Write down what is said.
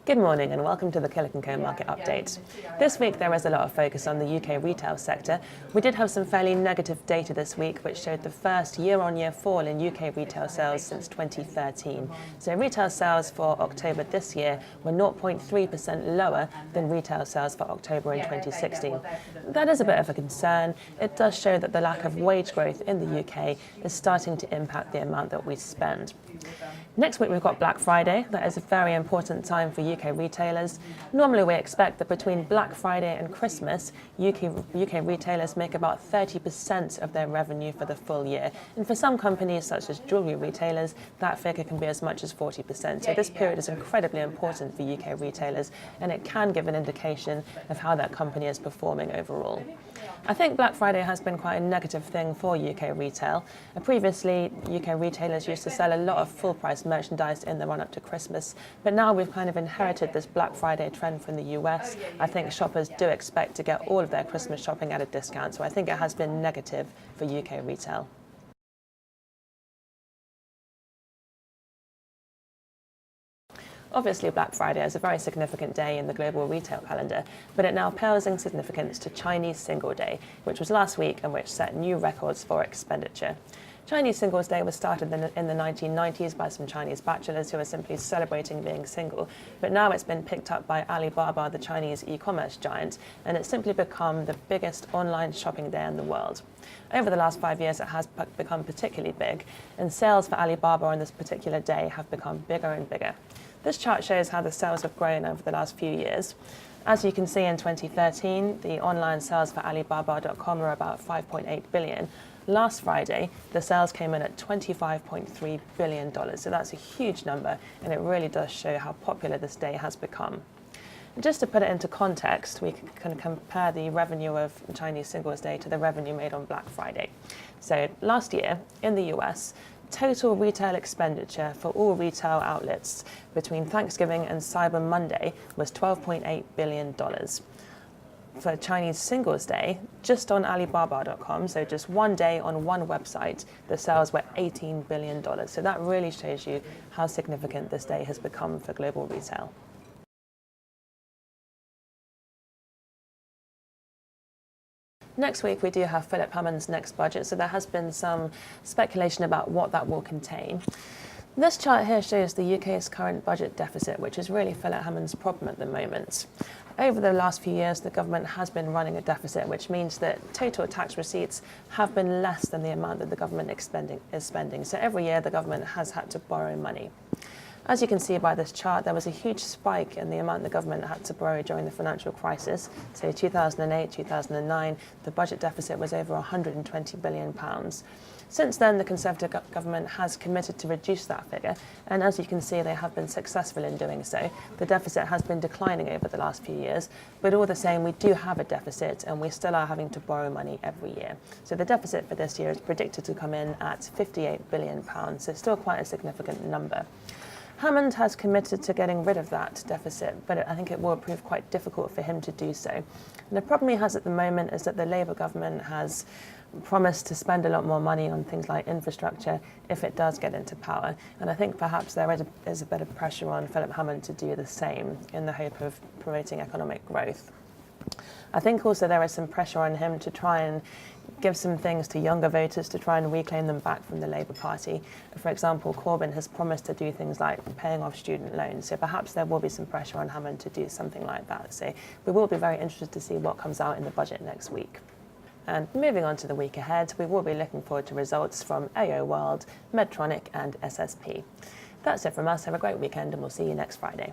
Good morning and welcome to the Killik & Co market update. This week there was a lot of focus on the UK retail sector. We did have some fairly negative data this week which showed the first year-on-year fall in UK retail sales since 2013. So retail sales for October this year were 0.3% lower than retail sales for October in 2016. That is a bit of a concern. It does show that the lack of wage growth in the UK is starting to impact the amount that we spend. Next week we've got Black Friday. That is a very important time for UK retailers. Normally we expect that between Black Friday and Christmas, UK retailers make about 30% of their revenue for the full year. And for some companies, such as jewellery retailers, that figure can be as much as 40%. So this period is incredibly important for UK retailers, and it can give an indication of how that company is performing overall. I think Black Friday has been quite a negative thing for UK retail. Previously, UK retailers used to sell a lot of full-price merchandise in the run-up to Christmas, but now we've kind of inherited this Black Friday trend from the US. I think shoppers do expect to get all of their Christmas shopping at a discount, so I think it has been negative for UK retail. Obviously, Black Friday is a very significant day in the global retail calendar, but it now pales in significance to Chinese Singles' Day, which was last week and which set new records for expenditure. Chinese Singles' Day was started in the 1990s by some Chinese bachelors who were simply celebrating being single, but now it's been picked up by Alibaba, the Chinese e-commerce giant, and it's simply become the biggest online shopping day in the world. Over the last 5 years, it has become particularly big, and sales for Alibaba on this particular day have become bigger and bigger. This chart shows how the sales have grown over the last few years. As you can see, in 2013, the online sales for Alibaba.com were about $5.8 billion. Last Friday, the sales came in at $25.3 billion. So that's a huge number, and it really does show how popular this day has become. Just to put it into context, we can compare the revenue of Chinese Singles' Day to the revenue made on Black Friday. So last year, in the US, total retail expenditure for all retail outlets between Thanksgiving and Cyber Monday was $12.8 billion. For Chinese Singles' Day, just on Alibaba.com, so just one day on one website, the sales were $18 billion. So that really shows you how significant this day has become for global retail. Next week, we do have Philip Hammond's next budget, so there has been some speculation about what that will contain. This chart here shows the UK's current budget deficit, which is really Philip Hammond's problem at the moment. Over the last few years, the government has been running a deficit, which means that total tax receipts have been less than the amount that the government is spending. So every year, the government has had to borrow money. As you can see by this chart, there was a huge spike in the amount the government had to borrow during the financial crisis. So 2008, 2009, the budget deficit was over £120 billion. Since then, the Conservative government has committed to reduce that figure, and as you can see, they have been successful in doing so. The deficit has been declining over the last few years, but all the same, we do have a deficit, and we still are having to borrow money every year. So the deficit for this year is predicted to come in at £58 billion, so still quite a significant number. Hammond has committed to getting rid of that deficit, but I think it will prove quite difficult for him to do so. And the problem he has at the moment is that the Labour government has promised to spend a lot more money on things like infrastructure if it does get into power. And I think perhaps there is a bit of pressure on Philip Hammond to do the same in the hope of promoting economic growth. I think also there is some pressure on him to try and give some things to younger voters to try and reclaim them back from the Labour Party. For example, Corbyn has promised to do things like paying off student loans, so perhaps there will be some pressure on Hammond to do something like that. So we will be very interested to see what comes out in the budget next week. And moving on to the week ahead, we will be looking forward to results from AO World, Medtronic and SSP. That's it from us. Have a great weekend, and we'll see you next Friday.